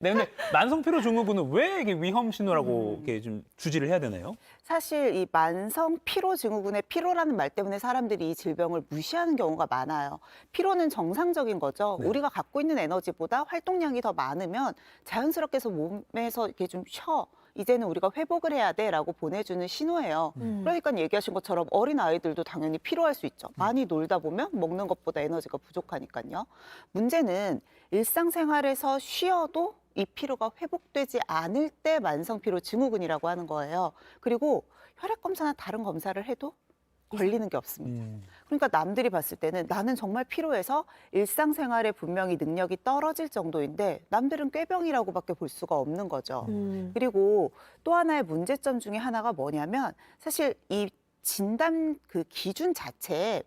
네, 근데 만성 피로 증후군은 왜 이게 위험 신호라고 이렇게 좀 주지를 해야 되나요? 사실 이 만성 피로 증후군의 피로라는 말 때문에 사람들이 이 질병을 무시하는 경우가 많아요. 피로는 정상적인 거죠. 네. 우리가 갖고 있는 에너지보다 활동량이 더 많으면 자연스럽게 해서 몸에서 이렇게 좀 쉬어. 이제는 우리가 회복을 해야 돼라고 보내주는 신호예요. 그러니까 얘기하신 것처럼 어린 아이들도 당연히 피로할 수 있죠. 많이 놀다 보면 먹는 것보다 에너지가 부족하니까요. 문제는 일상생활에서 쉬어도 이 피로가 회복되지 않을 때 만성 피로 증후군이라고 하는 거예요. 그리고 혈액 검사나 다른 검사를 해도 걸리는 게 없습니다. 그러니까 남들이 봤을 때는 나는 정말 피로해서 일상생활에 분명히 능력이 떨어질 정도인데 남들은 꾀병이라고밖에 볼 수가 없는 거죠. 그리고 또 하나의 문제점 중에 하나가 뭐냐면 사실 이 진단 그 기준 자체에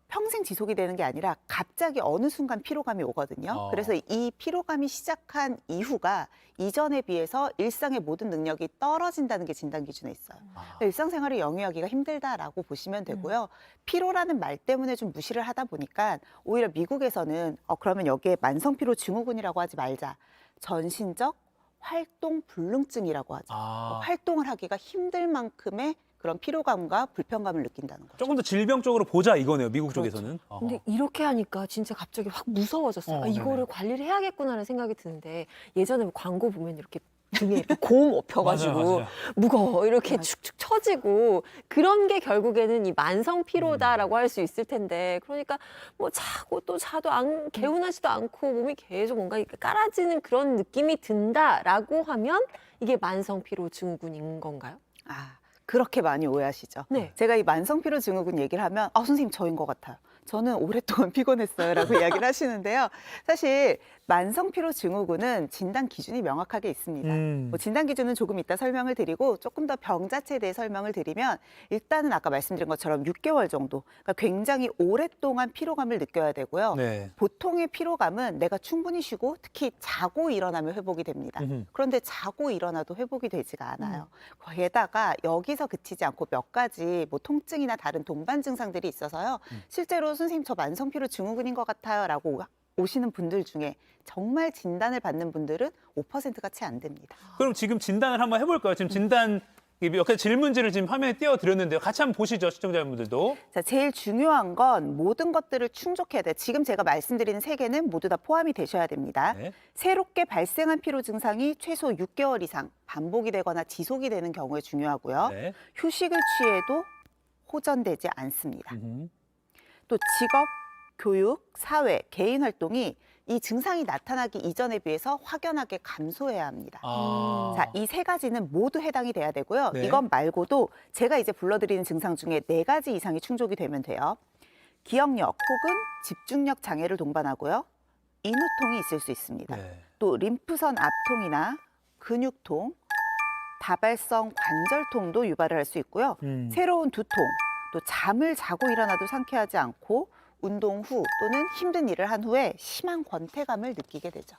평생 지속이 되는 게 아니라 갑자기 어느 순간 피로감이 오거든요. 그래서 이 피로감이 시작한 이후가 이전에 비해서 일상의 모든 능력이 떨어진다는 게 진단 기준에 있어요. 일상생활을 영위하기가 힘들다라고 보시면 되고요. 피로라는 말 때문에 좀 무시를 하다 보니까 오히려 미국에서는 그러면 여기에 만성피로 증후군이라고 하지 말자. 전신적 활동 불능증이라고 하죠. 활동을 하기가 힘들 만큼의 그런 피로감과 불편감을 느낀다는 거죠. 조금 더 질병적으로 보자 이거네요, 미국 쪽에서는. 근데 이렇게 하니까 진짜 갑자기 확 무서워졌어요. 아, 이거를 관리를 해야겠구나라는 생각이 드는데 예전에 광고 보면 이렇게 등에 이렇게 곰 업혀가지고 맞아요. 무거워 이렇게 축축 처지고 그런 게 결국에는 이 만성 피로다라고 할 수 있을 텐데 그러니까 뭐 자고 또 자도 개운하지도 않고 몸이 계속 뭔가 이렇게 깔아지는 그런 느낌이 든다라고 하면 이게 만성 피로 증후군인 건가요? 그렇게 많이 오해하시죠. 네. 제가 이 만성피로 증후군 얘기를 하면 선생님 저인 것 같아요. 저는 오랫동안 피곤했어요 라고 이야기를 하시는데요. 사실 만성피로 증후군은 진단 기준이 명확하게 있습니다. 뭐 진단 기준은 조금 이따 설명을 드리고 조금 더 병 자체에 대해 설명을 드리면 일단은 아까 말씀드린 것처럼 6개월 정도 그러니까 굉장히 오랫동안 피로감을 느껴야 되고요. 네. 보통의 피로감은 내가 충분히 쉬고 특히 자고 일어나면 회복이 됩니다. 그런데 자고 일어나도 회복이 되지가 않아요. 게다가 여기서 그치지 않고 몇 가지 뭐 통증이나 다른 동반 증상들이 있어서요. 실제로 선생님 저 만성피로 증후군인 것 같아요 라고 오시는 분들 중에 정말 진단을 받는 분들은 5%가 채 안 됩니다. 그럼 지금 진단을 한번 해볼까요? 지금 진단 몇 가지 질문지를 지금 화면에 띄워드렸는데요. 같이 한번 보시죠, 시청자분들도. 자, 제일 중요한 건 모든 것들을 충족해야 돼요. 지금 제가 말씀드리는 세 개는 모두 다 포함이 되셔야 됩니다. 네. 새롭게 발생한 피로 증상이 최소 6개월 이상 반복이 되거나 지속이 되는 경우에 중요하고요. 네. 휴식을 취해도 호전되지 않습니다. 또 직업, 교육, 사회, 개인 활동이 이 증상이 나타나기 이전에 비해서 확연하게 감소해야 합니다. 자, 이 세 가지는 모두 해당이 돼야 되고요. 네. 이것 말고도 제가 이제 불러드리는 증상 중에 4가지 이상이 충족이 되면 돼요. 기억력 혹은 집중력 장애를 동반하고요. 인후통이 있을 수 있습니다. 네. 또 림프선 압통이나 근육통, 다발성 관절통도 유발을 할 수 있고요. 새로운 두통, 또 잠을 자고 일어나도 상쾌하지 않고 운동 후 또는 힘든 일을 한 후에 심한 권태감을 느끼게 되죠.